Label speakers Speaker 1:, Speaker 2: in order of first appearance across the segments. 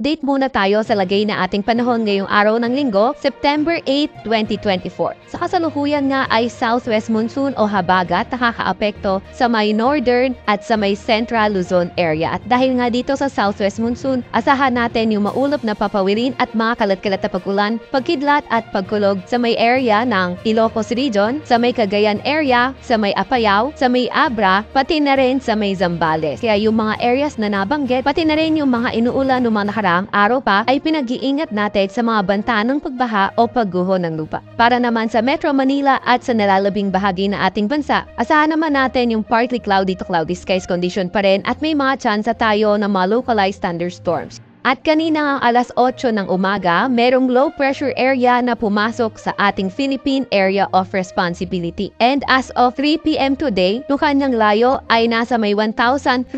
Speaker 1: update muna tayo sa lagay na ating panahon ngayong araw ng linggo, September 8, 2024. Sa kasalukuyan nga ay southwest monsoon o habagat nakakaapekto sa may northern at sa may central Luzon area. At dahil nga dito sa southwest monsoon, asahan natin yung maulap na papawirin at mga kalat-kalat na pag-ulan, pagkidlat at pagkulog sa may area ng Ilocos Region, sa may Cagayan area, sa may Apayao, sa may Abra, pati na rin sa may Zambales. Kaya yung mga areas na nabanggit, pati na rin yung mga inuulan ng mga nakaraang araw pa ay pinag-iingat natin sa mga banta ng pagbaha o pagguho ng lupa. Para naman sa Metro Manila at sa nalalabing bahagi na ating bansa, asahan naman natin yung partly cloudy to cloudy skies condition pa rin at may mga tsansa tayo ng mga localized thunderstorms. At kanina ang alas 8 ng umaga, merong low pressure area na pumasok sa ating Philippine Area of Responsibility. And as of 3 p.m. today, yung kanyang layo ay nasa may 1,340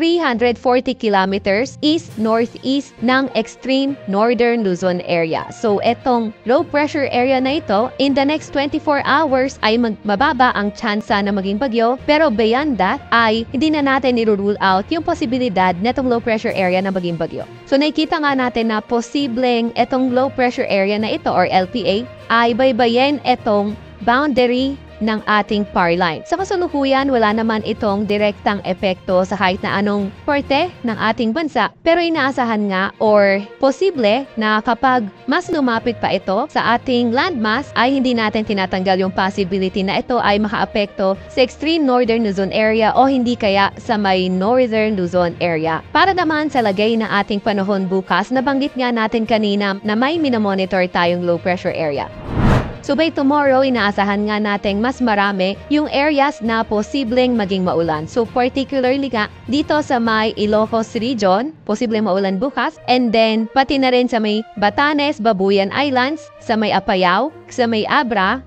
Speaker 1: kilometers east-northeast ng extreme northern Luzon area. So etong low pressure area na ito, in the next 24 hours ay mababa ang tsansa na maging bagyo, pero beyond that ay hindi na natin i-rule out yung posibilidad na itong low pressure area na maging bagyo. So nakikita nga natin na posibleng etong low pressure area na ito or LPA ay baybayin etong boundary ng ating power line. Sa kasalukuyan, wala naman itong direktang epekto sa kahit na anong parte ng ating bansa, pero inaasahan nga or posible na kapag mas lumapit pa ito sa ating landmass ay hindi natin tinatanggal yung possibility na ito ay makaapekto sa extreme northern Luzon area o hindi kaya sa may northern Luzon area. Para naman sa lagay ng ating panahon bukas, nabanggit nga natin kanina na may minomonitor tayong low pressure area. So by tomorrow, inaasahan nga natin mas marami yung areas na posibleng maging maulan. So particularly nga dito sa may Ilocos Region, posibleng maulan bukas. And then pati na rin sa may Batanes, Babuyan Islands, sa may Apayao, sa may Abra,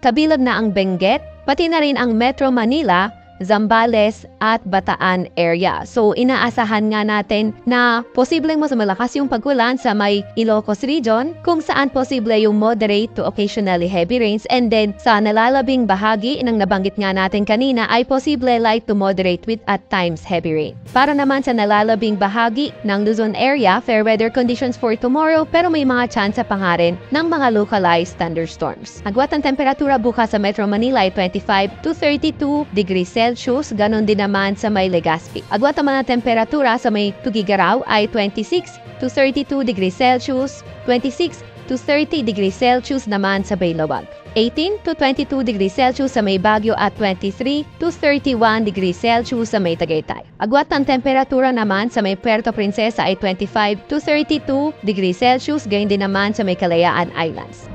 Speaker 1: kabilang na ang Benguet, pati na rin ang Metro Manila, Zambales at Bataan area. So inaasahan nga natin na posibleng mas malakas yung pag-ulan sa may Ilocos Region, kung saan posible yung moderate to occasionally heavy rains, and then sa nalalabing bahagi ng nabanggit nga natin kanina ay posible light to moderate with at times heavy rain. Para naman sa nalalabing bahagi ng Luzon area, fair weather conditions for tomorrow, pero may mga tsansa pa nga rin ng mga localized thunderstorms. Agwat ang temperatura bukas sa Metro Manila ay 25 to 32 degrees Celsius, ganon din naman sa may Legazpi. Agwat naman ang temperatura sa may Tugigaraw ay 26 to 32 degrees Celsius, 26 to 30 degrees Celsius naman sa Baylawag, 18 to 22 degrees Celsius sa may Baguio at 23 to 31 degrees Celsius sa may Tagaytay. Agwat ang temperatura naman sa may Puerto Princesa ay 25 to 32 degrees Celsius, gayon din naman sa may Kalayaan Islands.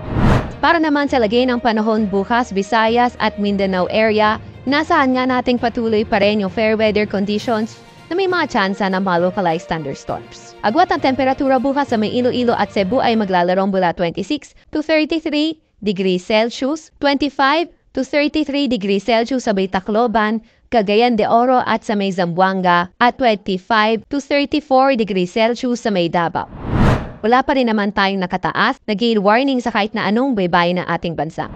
Speaker 1: Para naman sa lagay ng panahon bukas, Visayas at Mindanao area, nasaan nga nating patuloy pa rin yung fair weather conditions na may mga tsansa ng mga localized thunderstorms. Agwat ang temperatura bukas sa may Iloilo at Cebu ay maglalarong mula 26 to 33 degrees Celsius, 25 to 33 degrees Celsius sa may Tacloban, Cagayan de Oro at sa may Zamboanga, at 25 to 34 degrees Celsius sa may Davao. Wala pa rin naman tayong nakataas na gale warning sa kahit na anong baybayin ng ating bansa.